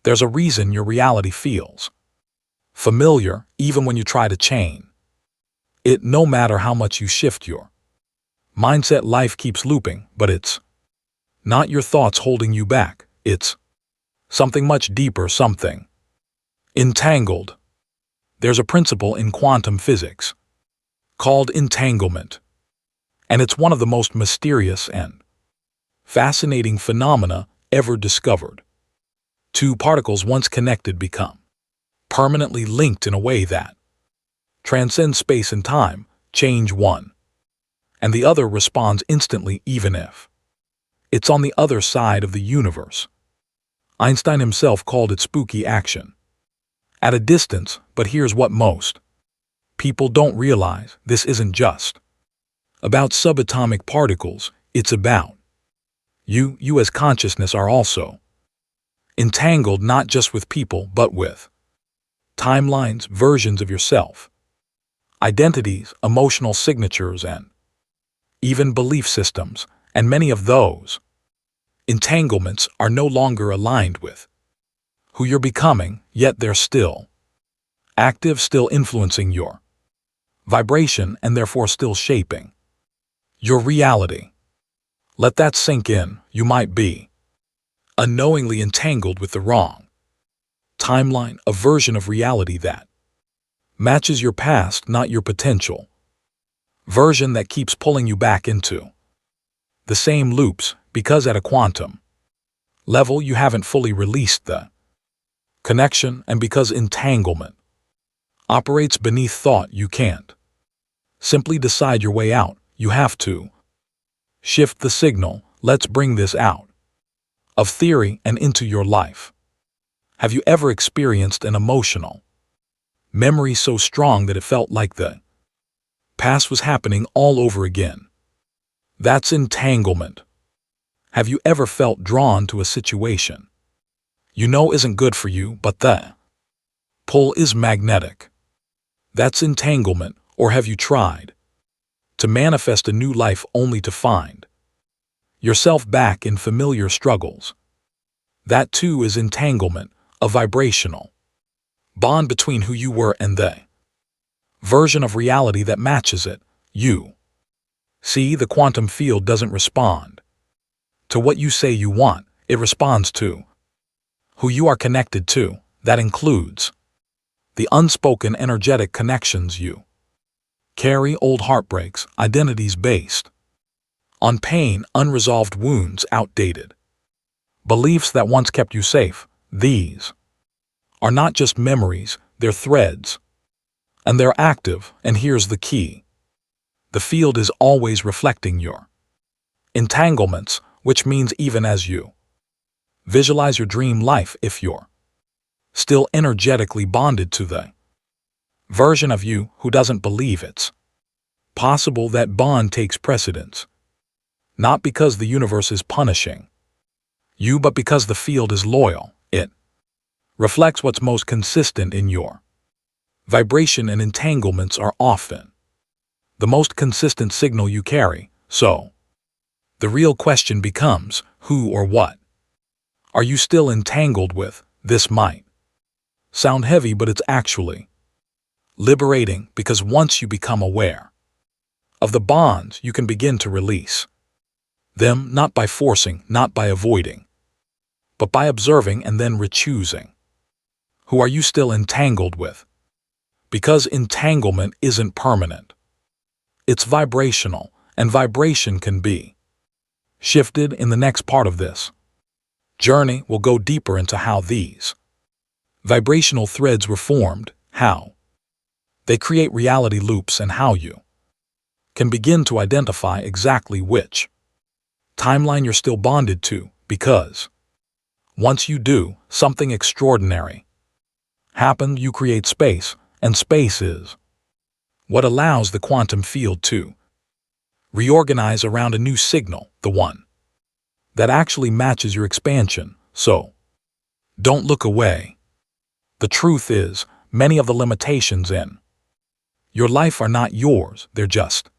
There's a reason your reality feels familiar even when you try to change it. No matter how much you shift your mindset, life keeps looping, but it's not your thoughts holding you back. It's something much deeper, something entangled. There's a principle in quantum physics called entanglement, and it's one of the most mysterious and fascinating phenomena ever discovered. Two particles once connected become permanently linked in a way that transcends space and time. Change one, and the other responds instantly, even if it's on the other side of the universe. Einstein himself called it spooky action at a distance, but here's what most people don't realize. This isn't just about subatomic particles, it's about you as consciousness are also entangled, not just with people, but with timelines, versions of yourself, identities, emotional signatures, and even belief systems. And many of those entanglements are no longer aligned with who you're becoming, yet they're still active, still influencing your vibration, and therefore still shaping your reality. Let that sink in. You might be unknowingly entangled with the wrong timeline, a version of reality that matches your past, not your potential version, that keeps pulling you back into the same loops, because at a quantum level you haven't fully released the connection, and because entanglement operates beneath thought, you can't simply decide your way out. You have to shift the signal. Let's bring this out of theory and into your life. Have you ever experienced an emotional memory so strong that it felt like the past was happening all over again? That's entanglement. Have you ever felt drawn to a situation you know isn't good for you, but the pull is magnetic? That's entanglement. Or have you tried to manifest a new life only to find yourself back in familiar struggles? That too is entanglement, a vibrational bond between who you were and the version of reality that matches it. You see, the quantum field doesn't respond to what you say you want, it responds to who you are connected to. That includes the unspoken energetic connections you carry, old heartbreaks, identities based on pain, unresolved wounds, outdated beliefs that once kept you safe. These are not just memories, they're threads, and they're active. And here's the key: the field is always reflecting your entanglements, which means even as you visualize your dream life, if you're still energetically bonded to the version of you who doesn't believe it's possible, that bond takes precedence. Not because the universe is punishing you, but because the field is loyal. It reflects what's most consistent in your vibration, and entanglements are often the most consistent signal you carry. So, the real question becomes, who or what are you still entangled with? This might sound heavy, but it's actually liberating, because once you become aware of the bonds, you can begin to release them, not by forcing, not by avoiding, but by observing and then re-choosing. Who are you still entangled with? Because entanglement isn't permanent. It's vibrational, and vibration can be shifted. In the next part of this journey, we'll go deeper into how these vibrational threads were formed, how they create reality loops, and how you can begin to identify exactly which timeline you're still bonded to, because once you do, something extraordinary happens. You create space, and space is what allows the quantum field to reorganize around a new signal, the one that actually matches your expansion. So, don't look away. The truth is, many of the limitations in your life are not yours, they're just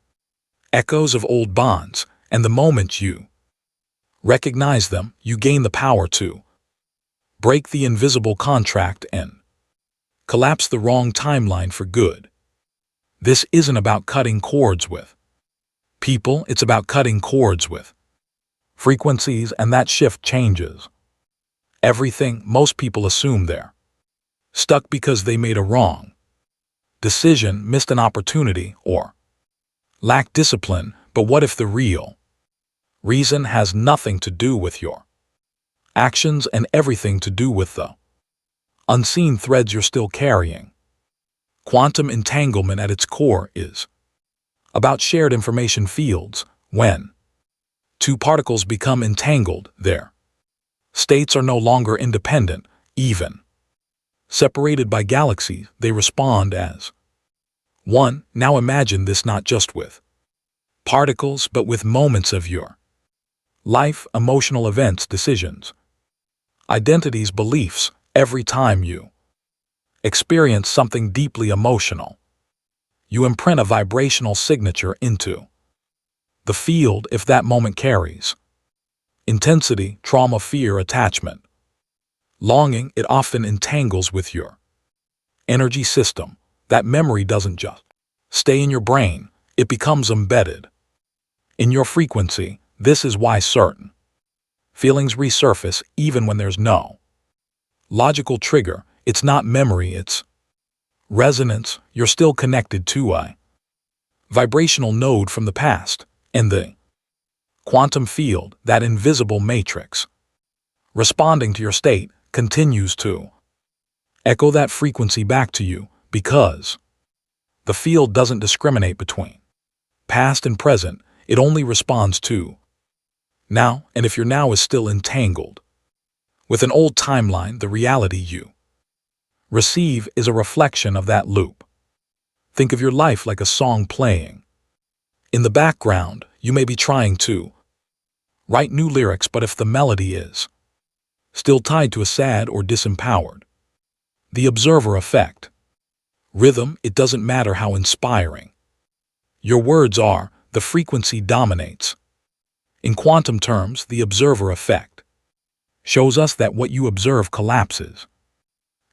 echoes of old bonds, and the moment you recognize them, you gain the power to break the invisible contract, and collapse the wrong timeline for good. This isn't about cutting cords with people, it's about cutting cords with frequencies, and that shift changes everything. Most people assume they're stuck because they made a wrong decision, missed an opportunity, or lack discipline, but what if the real reason has nothing to do with your actions and everything to do with the unseen threads you're still carrying? Quantum entanglement at its core is about shared information fields. When two particles become entangled, their states are no longer independent, even separated by galaxies. They respond as one. Now imagine this not just with particles, but with moments of your life, emotional events, decisions, identities, beliefs. Every time you experience something deeply emotional, you imprint a vibrational signature into the field. If that moment carries intensity, trauma, fear, attachment, longing, it often entangles with your energy system. That memory doesn't just stay in your brain, it becomes embedded in your frequency. This is why certain feelings resurface even when there's no logical trigger. It's not memory, it's resonance. You're still connected to a vibrational node from the past, and the quantum field, that invisible matrix, responding to your state, continues to echo that frequency back to you, because the field doesn't discriminate between past and present. It only responds to now. And if your now is still entangled with an old timeline, the reality you receive is a reflection of that loop. Think of your life like a song playing in the background. You may be trying to write new lyrics, but if the melody is still tied to a sad or disempowered, the observer effect, rhythm, it doesn't matter how inspiring your words are, the frequency dominates. In quantum terms, the observer effect shows us that what you observe collapses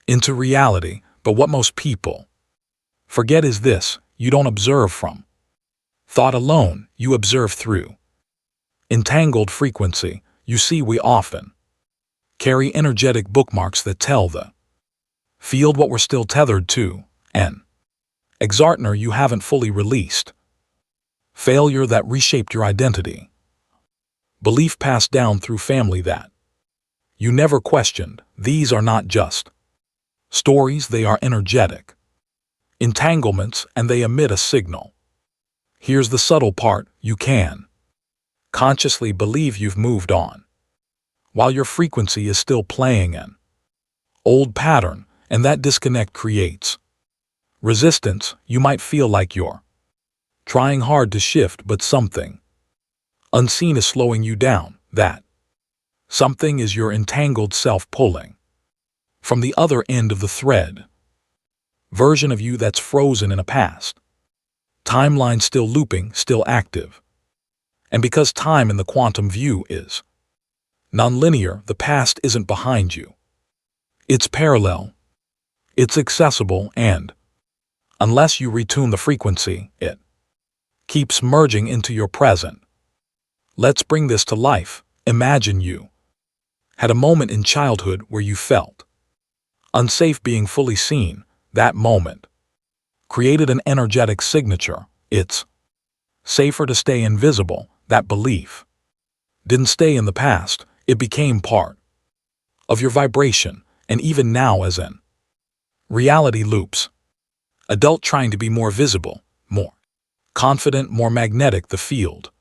into reality. But what most people forget is this: you don't observe from thought alone, you observe through entangled frequency. You see, we often carry energetic bookmarks that tell the field what we're still tethered to: an exartner you haven't fully released, failure that reshaped your identity, belief passed down through family that you never questioned. These are not just stories, they are energetic entanglements, and they emit a signal. Here's the subtle part: you can consciously believe you've moved on, while your frequency is still playing an old pattern, and that disconnect creates resistance. You might feel like you're trying hard to shift, but something unseen is slowing you down. That something is your entangled self pulling from the other end of the thread, version of you that's frozen in a past timeline, still looping, still active. And because time in the quantum view is nonlinear, the past isn't behind you. It's parallel, it's accessible, and unless you retune the frequency, it keeps merging into your present. Let's bring this to life. Imagine you had a moment in childhood where you felt unsafe being fully seen. That moment created an energetic signature. It's safer to stay invisible. That belief didn't stay in the past, it became part of your vibration. And even now, as in reality loops, adult trying to be more visible, more confident, more magnetic, the field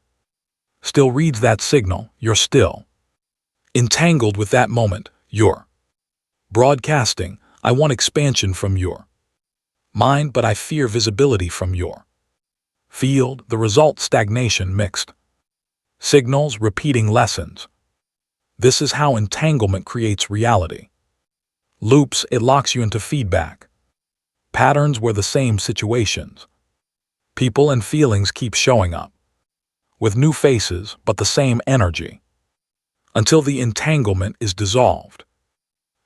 still reads that signal. You're still entangled with that moment. You're broadcasting, I want expansion from your mind, but I fear visibility from your field. The result: stagnation, mixed signals, repeating lessons. This is how entanglement creates reality. Loops, it locks you into feedback patterns where the same situations, people, and feelings keep showing up with new faces but the same energy, until the entanglement is dissolved.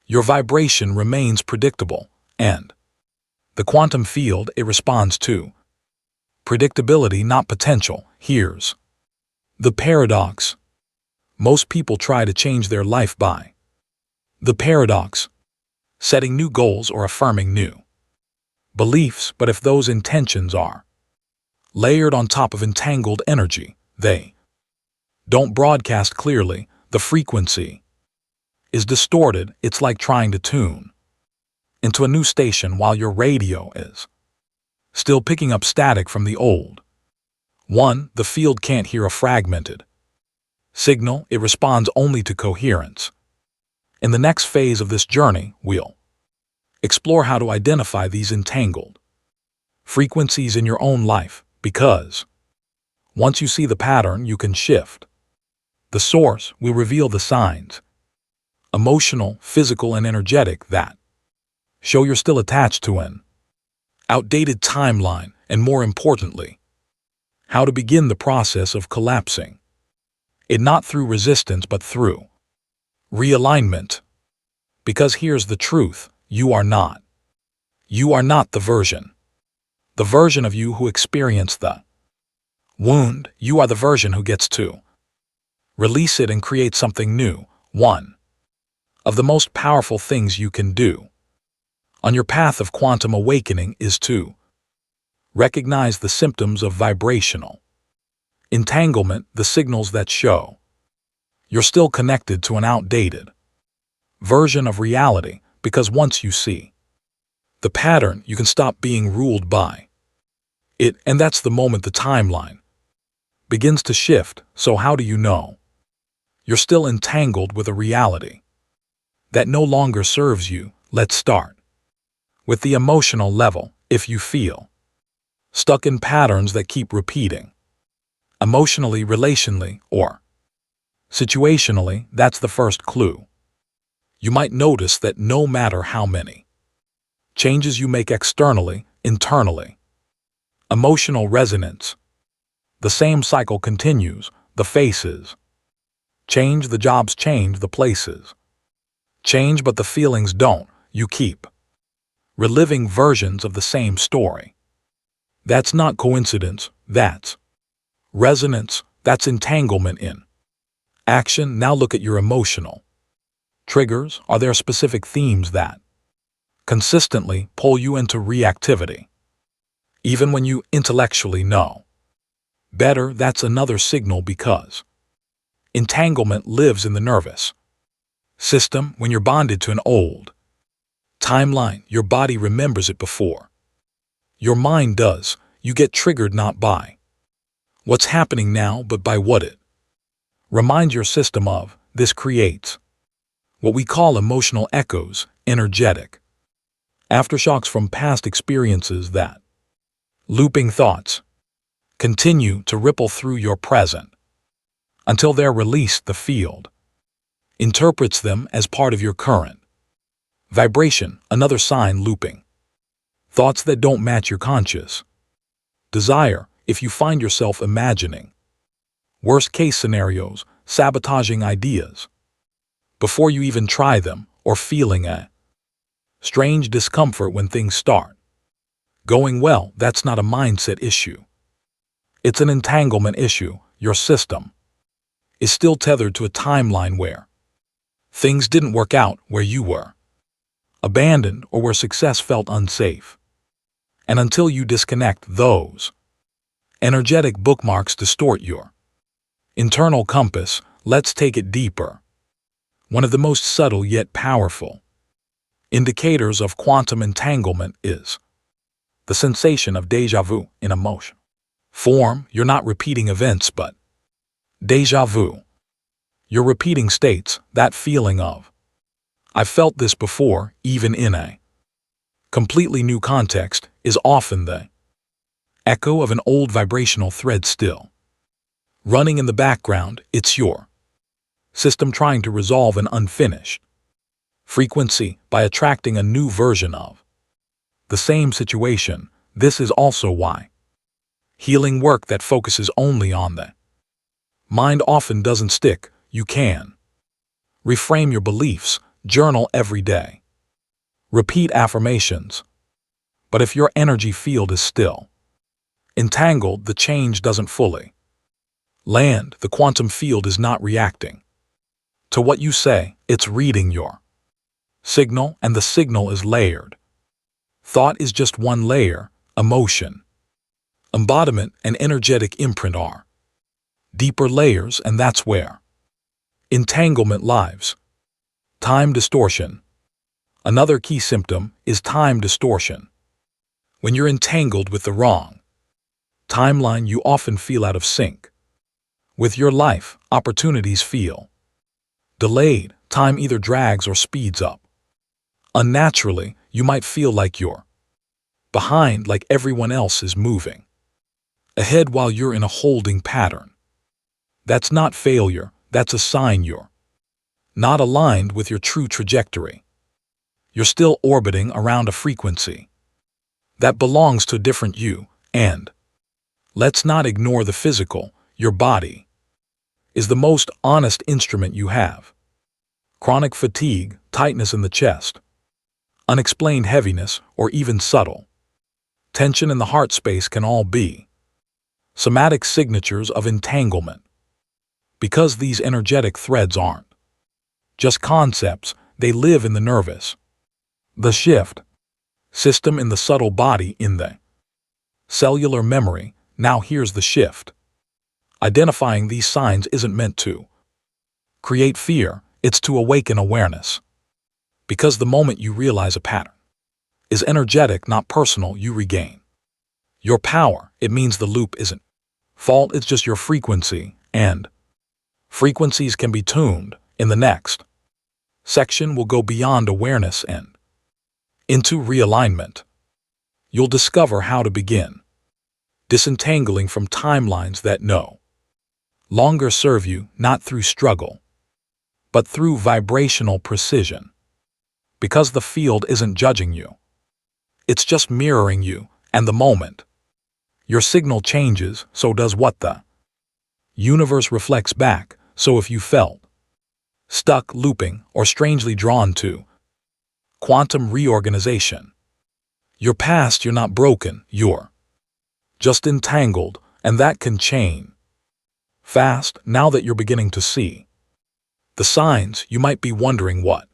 Your vibration remains predictable, and the quantum field it responds to. Predictability, not potential. Here's the paradox. Most people try to change their life by the paradox, setting new goals or affirming new beliefs, but if those intentions are layered on top of entangled energy, they don't broadcast clearly. The frequency is distorted. It's like trying to tune into a new station while your radio is still picking up static from the old one. The field can't hear a fragmented signal, it responds only to coherence. In the next phase of this journey, we'll explore how to identify these entangled frequencies in your own life, because once you see the pattern, you can shift the source. We reveal the signs, emotional, physical, and energetic, that show you're still attached to an outdated timeline, and more importantly, how to begin the process of collapsing it, not through resistance but through realignment. Because here's the truth, you are not the version of you who experienced the wound. You are the version who gets to release it and create something new. One of the most powerful things you can do on your path of quantum awakening is to recognize the symptoms of vibrational entanglement, the signals that show you're still connected to an outdated version of reality, because once you see the pattern, you can stop being ruled by it, and that's the moment the timeline begins to shift. So how do you know you're still entangled with a reality that no longer serves you? Let's start with the emotional level. If you feel stuck in patterns that keep repeating, emotionally, relationally, or situationally, that's the first clue. You might notice that no matter how many changes you make externally, internally, emotional resonance, the same cycle continues. The faces change, the jobs change, the places change, but the feelings don't. You keep reliving versions of the same story. That's not coincidence, that's resonance, that's entanglement in action. Now look at your emotional triggers. Are there specific themes that consistently pull you into reactivity, even when you intellectually know better? That's another signal, because entanglement lives in the nervous system. When you're bonded to an old timeline, your body remembers it before your mind does. You get triggered not by what's happening now, but by what it reminds your system of. This creates what we call emotional echoes, energetic aftershocks from past experiences. That looping thoughts continue to ripple through your present until they're released. The field interprets them as part of your current vibration. Another sign, looping thoughts that don't match your conscious desire. If you find yourself imagining worst-case scenarios, sabotaging ideas before you even try them, or feeling a strange discomfort when things start going well, that's not a mindset issue. It's an entanglement issue. Your system is still tethered to a timeline where things didn't work out, where you were abandoned, or where success felt unsafe. And until you disconnect, those energetic bookmarks distort your internal compass. Let's take it deeper. One of the most subtle yet powerful indicators of quantum entanglement is the sensation of déjà vu in emotion form. You're not repeating events, but déjà vu. You're repeating states. That feeling of, I've felt this before, even in a completely new context, is often the echo of an old vibrational thread still running in the background. It's your system trying to resolve an unfinished frequency by attracting a new version of the same situation. This is also why healing work that focuses only on the mind often doesn't stick. You can reframe your beliefs, Journal every day. Repeat affirmations. But if your energy field is still entangled, the change doesn't fully land. The quantum field is not reacting to what you say, it's reading your signal, and the signal is layered. Thought is just one layer, emotion, embodiment, and energetic imprint are deeper layers, and that's where entanglement lives. Time distortion. Another key symptom is time distortion. When you're entangled with the wrong timeline, you often feel out of sync with your life. Opportunities feel delayed. Time either drags or speeds up. Unnaturally, you might feel like you're behind, like everyone else is moving ahead while you're in a holding pattern. That's not failure, that's a sign you're not aligned with your true trajectory. You're still orbiting around a frequency that belongs to a different you, and let's not ignore the physical. Your body is the most honest instrument you have. Chronic fatigue, tightness in the chest, unexplained heaviness, or even subtle tension in the heart space can all be somatic signatures of entanglement. Because these energetic threads aren't just concepts, they live in the nervous, the shift system, in the subtle body, in the cellular memory. Now here's the shift. Identifying these signs isn't meant to create fear, it's to awaken awareness. Because the moment you realize a pattern is energetic, not personal, you regain your power. It means the loop isn't fault, it's just your frequency, and frequencies can be tuned. In the next section, we'll go beyond awareness and into realignment. You'll discover how to begin disentangling from timelines that no longer serve you, not through struggle, but through vibrational precision. Because the field isn't judging you, it's just mirroring you, and the moment your signal changes, so does what the universe reflects back. So if you felt stuck, looping, or strangely drawn to quantum reorganization your past, you're not broken, you're just entangled, and that can change fast. Now that you're beginning to see the signs, you might be wondering what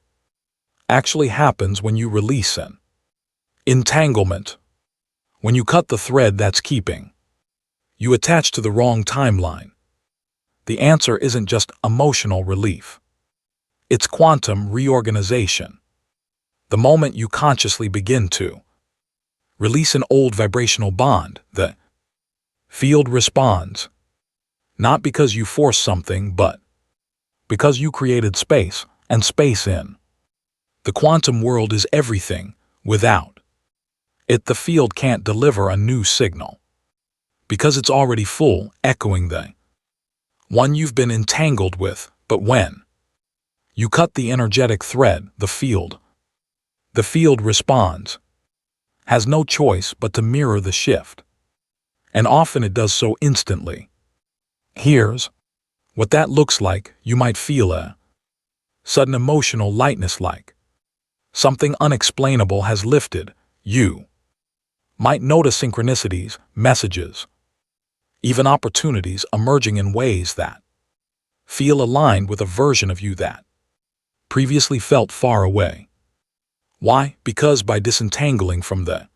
actually happens when you release an entanglement. When you cut the thread that's keeping you attached to the wrong timeline, the answer isn't just emotional relief. It's quantum reorganization. The moment you consciously begin to release an old vibrational bond, the field responds. Not because you forced something, but because you created space, and space in the quantum world is everything. Without it, the field can't deliver a new signal, because it's already full, echoing the one you've been entangled with. But when you cut the energetic thread, the field responds, has no choice but to mirror the shift. And often it does so instantly. Here's what that looks like. You might feel a sudden emotional lightness, like something unexplainable has lifted. You might notice synchronicities, messages, even opportunities emerging in ways that feel aligned with a version of you that previously felt far away. Why? Because by disentangling from the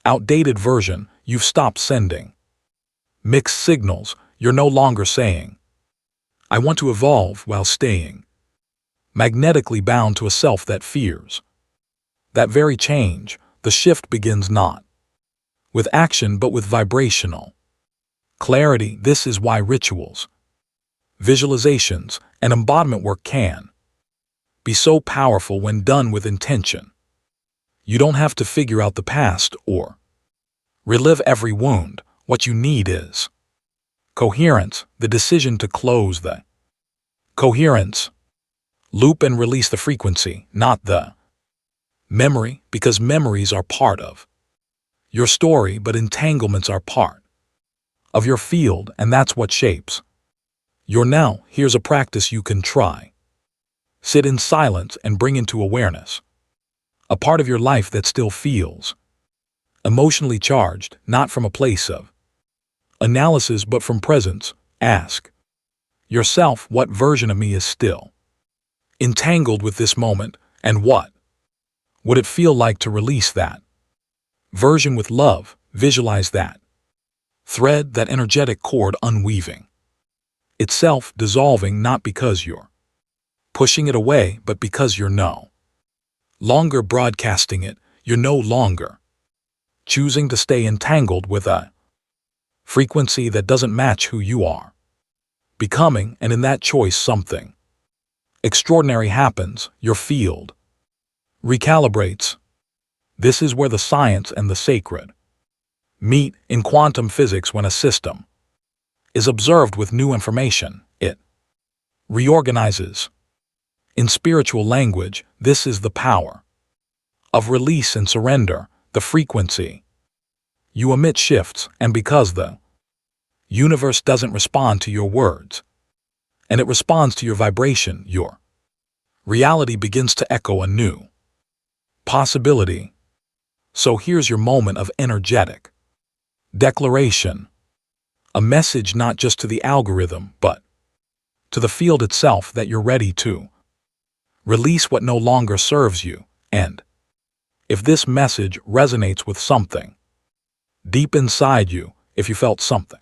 outdated version, you've stopped sending mixed signals. You're no longer saying, I want to evolve, while staying magnetically bound to a self that fears that very change. The shift begins not with action but with vibrational clarity. This is why rituals, visualizations, and embodiment work can be so powerful when done with intention. You don't have to figure out the past or relive every wound. What you need is coherence, the decision to close the coherence loop and release the frequency, not the memory, because memories are part of your story, but entanglements are part of your field, and that's what shapes your now. Here's a practice you can try. Sit in silence and bring into awareness a part of your life that still feels emotionally charged, not from a place of analysis but from presence. Ask yourself, what version of me is still entangled with this moment, and what would it feel like to release that version with love? Visualize that thread, that energetic cord unweaving itself, dissolving, not because you're pushing it away, but because you're no longer broadcasting it. You're no longer choosing to stay entangled with a frequency that doesn't match who you are becoming, and in that choice something extraordinary happens. Your field recalibrates. This is where the science and the sacred meet in quantum physics. When a system is observed with new information, it reorganizes. In spiritual language, this is the power of release and surrender. The frequency you emit shifts, and because the universe doesn't respond to your words, and it responds to your vibration, your reality begins to echo a new possibility. So here's your moment of energetic declaration. A message not just to the algorithm, but to the field itself, that you're ready to release what no longer serves you. And if this message resonates with something deep inside you, if you felt something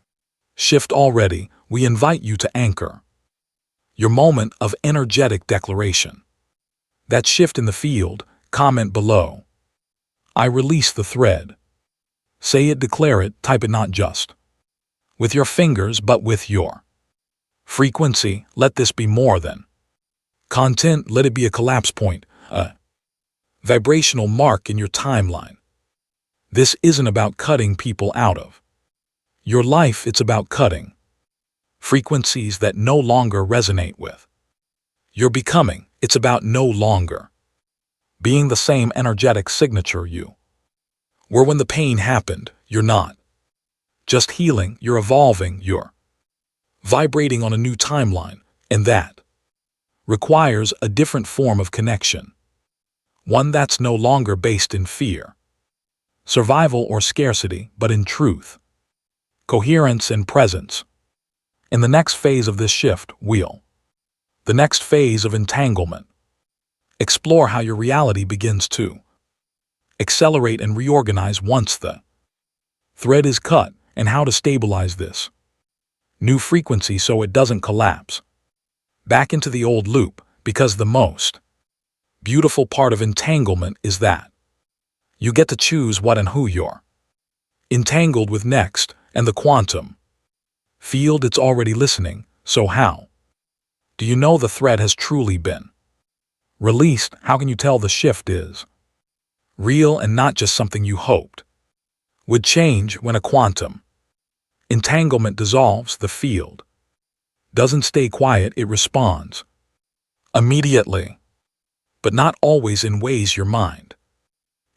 shift already, we invite you to anchor your moment of energetic declaration. That shift in the field. Comment below. I release the thread. Say it, declare it, type it, not just with your fingers but with your frequency. Let this be more than content. Let it be a collapse point, a vibrational mark in your timeline. This isn't about cutting people out of your life, it's about cutting frequencies that no longer resonate with your becoming. It's about no longer being the same energetic signature you were when the pain happened. You're not just healing, you're evolving, you're vibrating on a new timeline, and that requires a different form of connection. One that's no longer based in fear, survival, or scarcity, but in truth, coherence, and presence. In the next phase of this shift, the next phase of entanglement, explore how your reality begins to accelerate and reorganize once the thread is cut, and how to stabilize this new frequency so it doesn't collapse back into the old loop. Because the most beautiful part of entanglement is that you get to choose what and who you're entangled with next, and the quantum field, it's already listening. So how do you know the thread has truly been released? How can you tell the shift is real and not just something you hoped would change? When a quantum entanglement dissolves, the field doesn't stay quiet, it responds immediately, but not always in ways your mind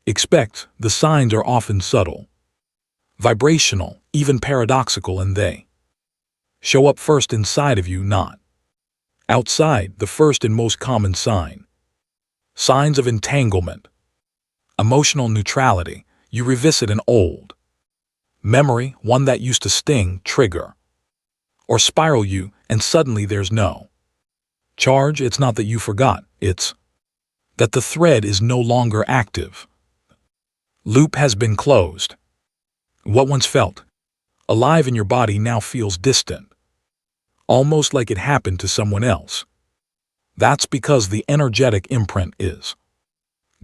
expects. The signs are often subtle, vibrational, even paradoxical, and they show up first inside of you, not outside. The first and most common signs of entanglement: emotional neutrality. You revisit an old memory, one that used to sting, trigger, or spiral you, and suddenly there's no charge. It's not that you forgot, it's that the thread is no longer active. Loop has been closed. What once felt alive in your body now feels distant, almost like it happened to someone else. That's because the energetic imprint is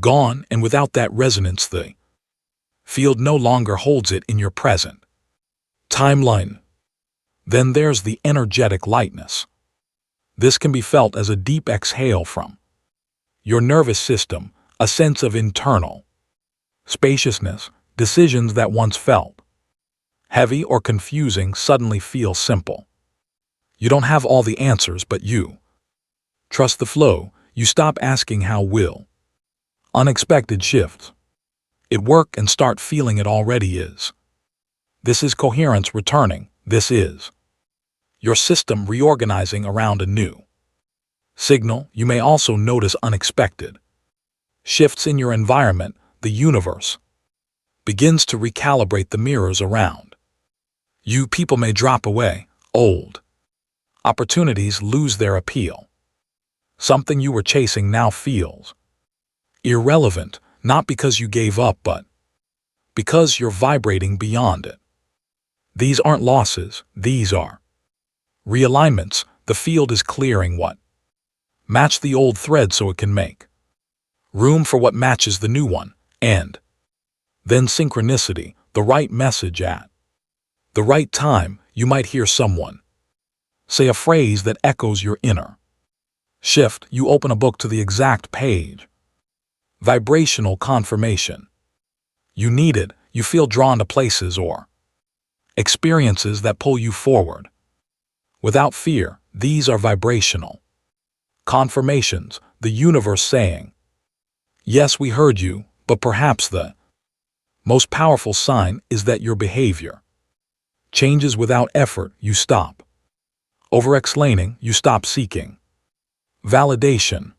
gone, and without that resonance, the field no longer holds it in your present timeline. Then there's the energetic lightness. This can be felt as a deep exhale from your nervous system, a sense of internal spaciousness. Decisions that once felt heavy or confusing suddenly feel simple. You don't have all the answers, but you trust the flow. You stop asking how will unexpected shifts it work, and start feeling it already is. This is coherence returning. This is your system reorganizing around a new Signal, you may also notice unexpected shifts in your environment. The universe begins to recalibrate the mirrors around you. People may drop away. Old opportunities lose their appeal. Something you were chasing now feels irrelevant, not because you gave up, but because you're vibrating beyond it. These aren't losses, these are realignments. The field is clearing what match the old thread so it can make room for what matches the new one. And then synchronicity, the right message at the right time. You might hear someone say a phrase that echoes your inner shift. You open a book to the exact page. Vibrational confirmation. You need it. You feel drawn to places or experiences that pull you forward. Without fear, these are vibrational confirmations, the universe saying, yes, we heard you, but perhaps the most powerful sign is that your behavior changes without effort. You stop over-explaining, you stop seeking validation.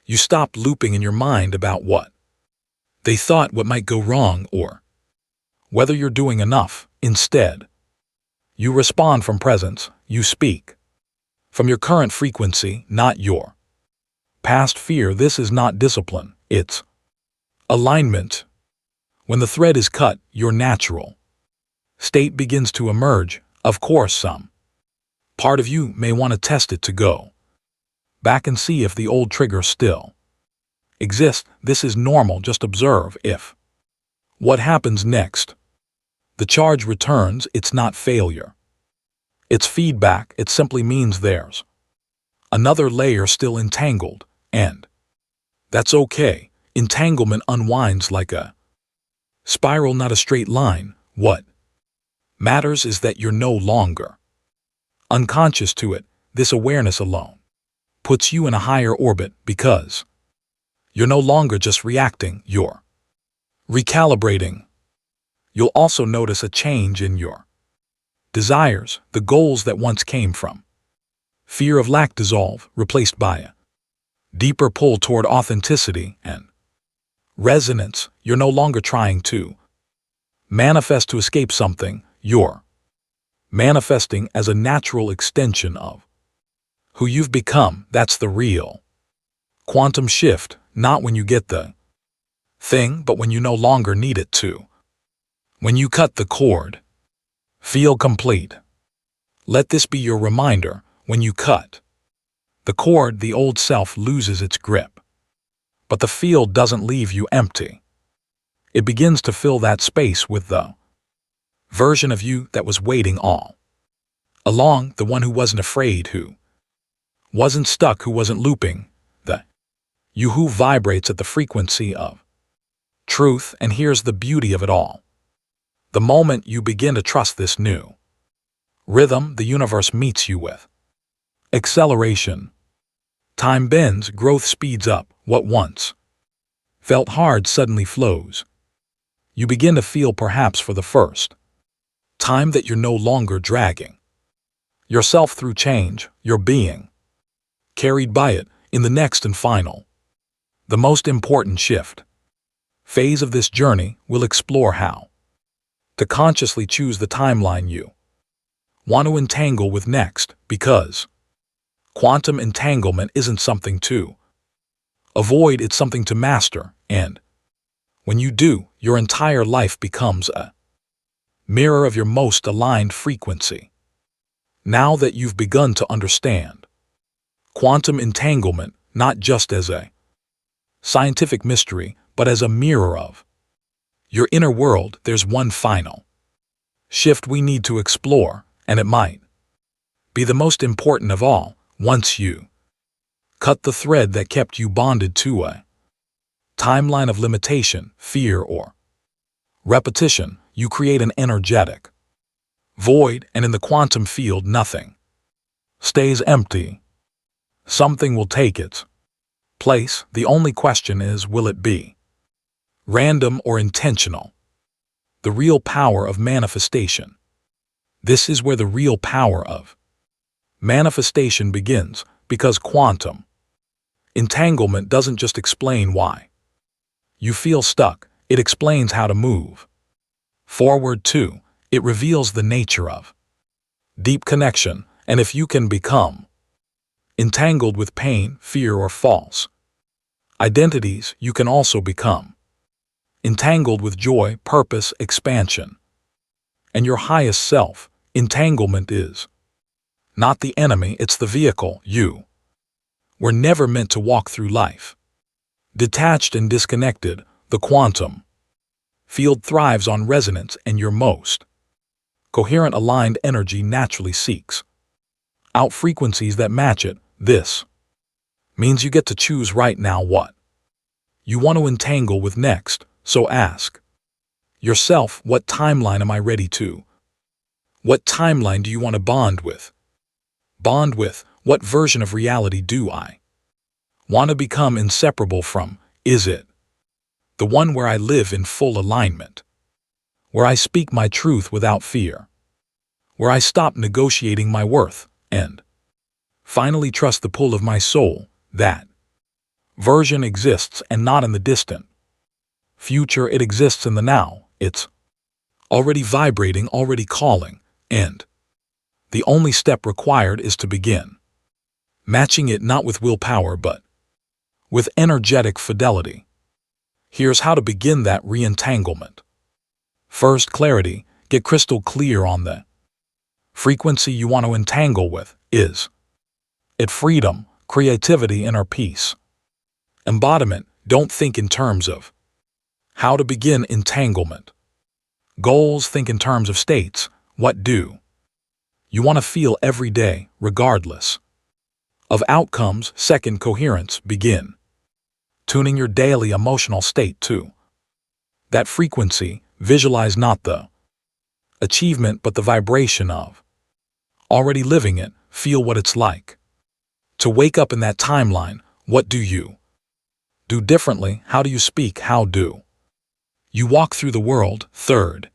You stop looping in your mind about what they thought, what might go wrong, or whether you're doing enough. Instead, you respond from presence. You speak from your current frequency, not your past fear. This is not discipline, it's alignment. When the thread is cut, your natural state begins to emerge. Of course, some part of you may want to test it, to go back and see if the old trigger still exists. This is normal. Just observe if what happens next. The charge returns. It's not failure. It's feedback. It simply means there's another layer still entangled, and that's okay. Entanglement unwinds like a spiral, not a straight line. What matters is that you're no longer unconscious to it. This awareness alone puts you in a higher orbit, because you're no longer just reacting, you're recalibrating. You'll also notice a change in your desires. The goals that once came from fear of lack dissolve, replaced by a deeper pull toward authenticity and resonance. You're no longer trying to manifest to escape something. You're manifesting as a natural extension of who you've become. That's the real quantum shift, not when you get the thing, but when you no longer need it to. When you cut the cord, feel complete. Let this be your reminder. When you cut the cord, the old self loses its grip. But the field doesn't leave you empty. It begins to fill that space with the version of you that was waiting all along, the one who wasn't afraid, who wasn't stuck, who wasn't looping, the you who vibrates at the frequency of truth. And here's the beauty of it all. The moment you begin to trust this new rhythm, the universe meets you with acceleration. Time bends, growth speeds up. What once felt hard suddenly flows. You begin to feel, perhaps for the first time, that you're no longer dragging yourself through change. You're being carried by it. In the next and final, the most important shift phase of this journey, we'll explore how to consciously choose the timeline you want to entangle with next, because quantum entanglement isn't something to avoid, it's something to master. And when you do, your entire life becomes a mirror of your most aligned frequency. Now that you've begun to understand quantum entanglement, not just as a scientific mystery, but as a mirror of your inner world, there's one final shift we need to explore, and it might be the most important of all. Once you cut the thread that kept you bonded to a timeline of limitation, fear, or repetition, you create an energetic void, and in the quantum field, nothing stays empty. Something will take its place. The only question is, will it be random or intentional? The real power of manifestation. This is where the real power of manifestation begins. Because quantum entanglement doesn't just explain why you feel stuck, it explains how to move forward too. It reveals the nature of deep connection, and if you can become entangled with pain, fear, or false identities, you can also become entangled with joy, purpose, expansion, and your highest self. Entanglement is not the enemy, it's the vehicle. You were never meant to walk through life detached and disconnected. The quantum field thrives on resonance, and your most coherent, aligned energy naturally seeks out frequencies that match it. This means you get to choose right now what you want to entangle with next. So ask yourself, what timeline am I ready to? What timeline do you want to bond with? Bond with what version of reality do I want to become inseparable from? Is it the one where I live in full alignment, where I speak my truth without fear, where I stop negotiating my worth and finally trust the pull of my soul? That version exists, and not in the distant future, it exists in the now. It's already vibrating, already calling, and the only step required is to begin matching it, not with willpower but with energetic fidelity. Here's how to begin that re-entanglement. First, clarity. Get crystal clear on the frequency you want to entangle with. Is it freedom, creativity, inner peace, embodiment? Don't think in terms of how to begin entanglement. Goals, think in terms of states. What do you want to feel every day, regardless of outcomes? Second, coherence. Begin tuning your daily emotional state to that frequency. Visualize not the achievement but the vibration of already living it. Feel what it's like to wake up in that timeline. What do you do differently? How do you speak? How do you walk through the world? Third,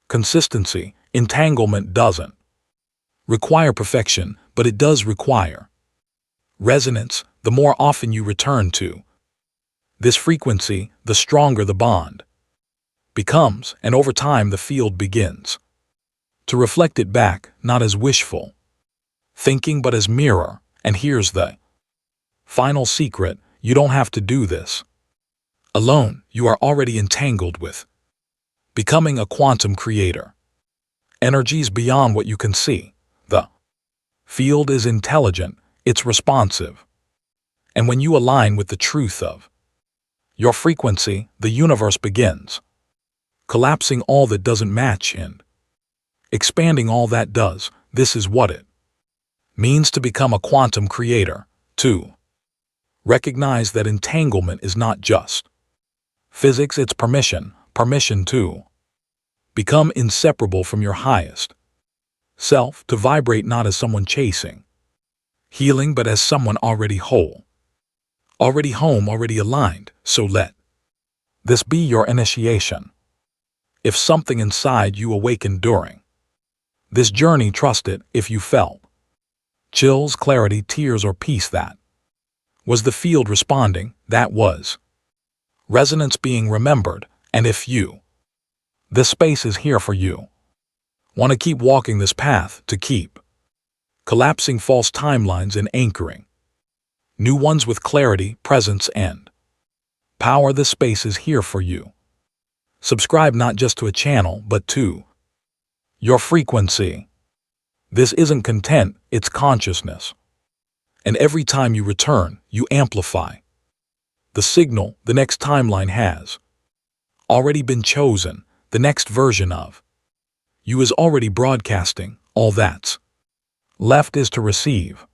consistency. Entanglement doesn't require perfection, but it does require resonance. The more often you return to this frequency, the stronger the bond becomes, and over time the field begins to reflect it back, not as wishful thinking but as mirror. And here's the final secret: you don't have to do this alone. You are already entangled with becoming a quantum creator. Energies beyond what you can see. The field is intelligent, it's responsive. And when you align with the truth of your frequency, the universe begins collapsing all that doesn't match and expanding all that does. This is what it means to become a quantum creator. 2. Recognize that entanglement is not just physics, it's permission. Permission to become inseparable from your highest self, to vibrate not as someone chasing healing but as someone already whole, already home, already aligned. So let this be your initiation. If something inside you awakened during this journey, trust it. If you felt chills, clarity, tears, or peace, that was the field responding. That was resonance being remembered. And if you, this space is here for you. Want to keep walking this path, to keep collapsing false timelines and anchoring new ones with clarity, presence, and power. This space is here for you. Subscribe not just to a channel, but to your frequency. This isn't content, it's consciousness. And every time you return, you amplify the signal. The next timeline has already been chosen. The next version of you is already broadcasting. All that's left is to receive.